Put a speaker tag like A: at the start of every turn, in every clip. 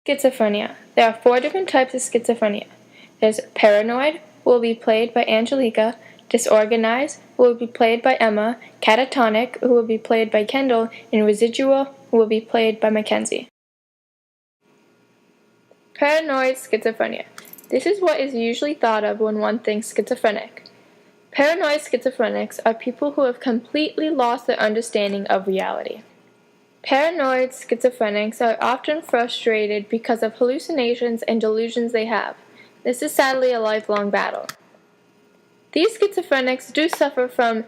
A: Schizophrenia. There are 4 different types of schizophrenia. There's paranoid, who will be played by Angelica, disorganized, who will be played by Emma, catatonic, who will be played by Kendall, and residual, who will be played by Mackenzie. Paranoid schizophrenia. This is what is usually thought of when one thinks schizophrenic. Paranoid schizophrenics are people who have completely lost their understanding of reality. Paranoid schizophrenics are often frustrated because of hallucinations and delusions they have. This is sadly a lifelong battle. These schizophrenics do suffer from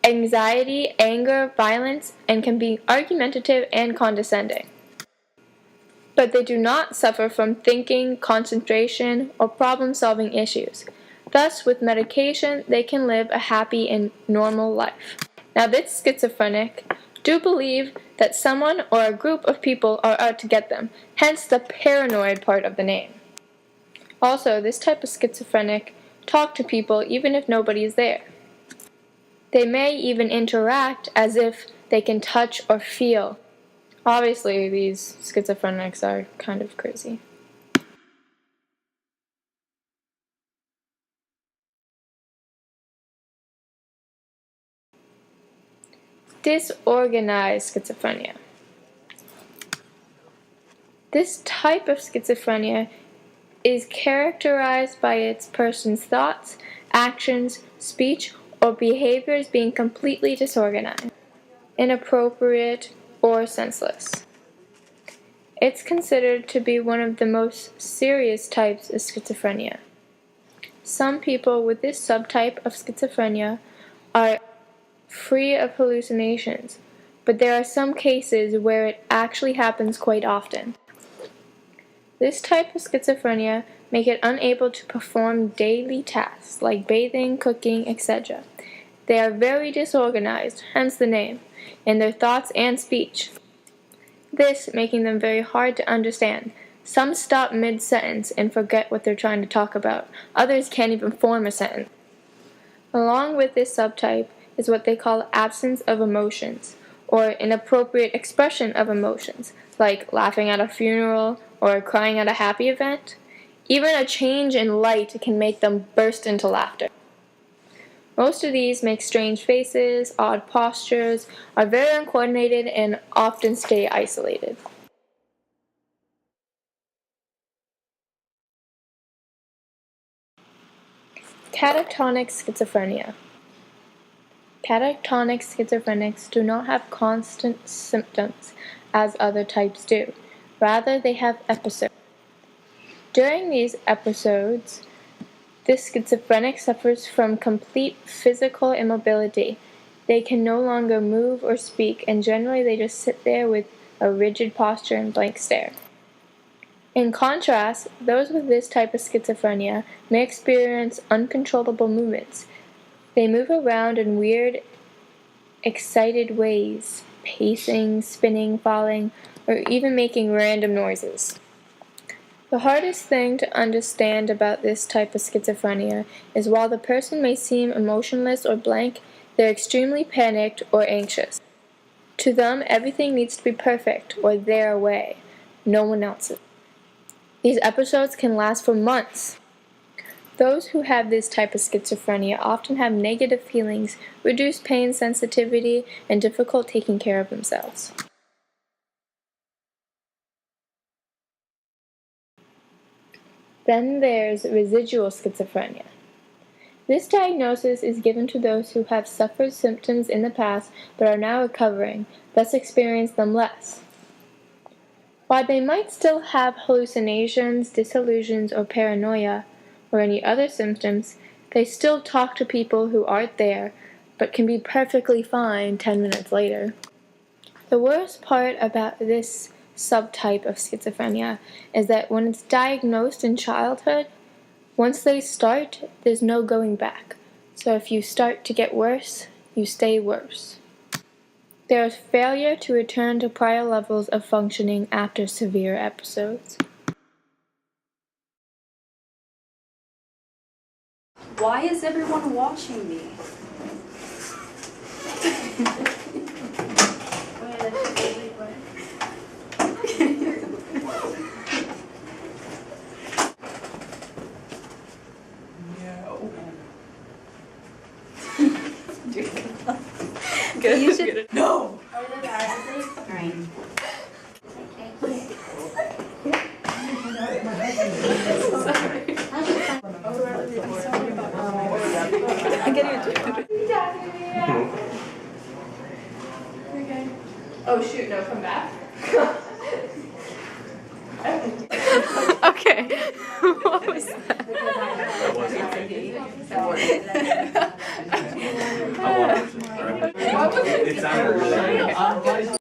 A: anxiety, anger, violence, and can be argumentative and condescending. But they do not suffer from thinking, concentration, or problem-solving issues. Thus, with medication, they can live a happy and normal life. Now, this schizophrenic do believe that someone or a group of people are out to get them, hence the paranoid part of the name. Also, this type of schizophrenic talk to people even if nobody is there. They may even interact as if they can touch or feel. Obviously, these schizophrenics are kind of crazy. Disorganized schizophrenia. This type of schizophrenia is characterized by its person's thoughts, actions, speech, or behaviors being completely disorganized, inappropriate, or senseless. It's considered to be one of the most serious types of schizophrenia. Some people with this subtype of schizophrenia are free of hallucinations, but there are some cases where it actually happens quite often. This type of schizophrenia make it unable to perform daily tasks like bathing, cooking, etc. They are very disorganized, hence the name, in their thoughts and speech. This making them very hard to understand. Some stop mid-sentence and forget what they're trying to talk about. Others can't even form a sentence. Along with this subtype is what they call absence of emotions, or inappropriate expression of emotions, like laughing at a funeral or crying at a happy event. Even a change in light can make them burst into laughter. Most of these make strange faces, odd postures, are very uncoordinated, and often stay isolated. Catatonic schizophrenia. Catatonic schizophrenics do not have constant symptoms as other types do. Rather, they have episodes. During these episodes, this schizophrenic suffers from complete physical immobility. They can no longer move or speak, and generally they just sit there with a rigid posture and blank stare. In contrast, those with this type of schizophrenia may experience uncontrollable movements. They move around in weird, excited ways, pacing, spinning, falling, or even making random noises. The hardest thing to understand about this type of schizophrenia is while the person may seem emotionless or blank, they're extremely panicked or anxious. To them, everything needs to be perfect or their way, no one else's. These episodes can last for months. Those who have this type of schizophrenia often have negative feelings, reduced pain sensitivity, and difficult taking care of themselves. Then there's residual schizophrenia. This diagnosis is given to those who have suffered symptoms in the past but are now recovering, thus experience them less. While they might still have hallucinations, disillusions, or paranoia, or any other symptoms, they still talk to people who aren't there, but can be perfectly fine 10 minutes later. The worst part about this subtype of schizophrenia is that when it's diagnosed in childhood, once they start, there's no going back. So if you start to get worse, you stay worse. There is failure to return to prior levels of functioning after severe episodes.
B: Why is everyone watching me?
A: You should.
C: No!
B: Alright.
A: I'm getting a Okay. Oh shoot! No, come back. Okay. What was that?
C: It sounded really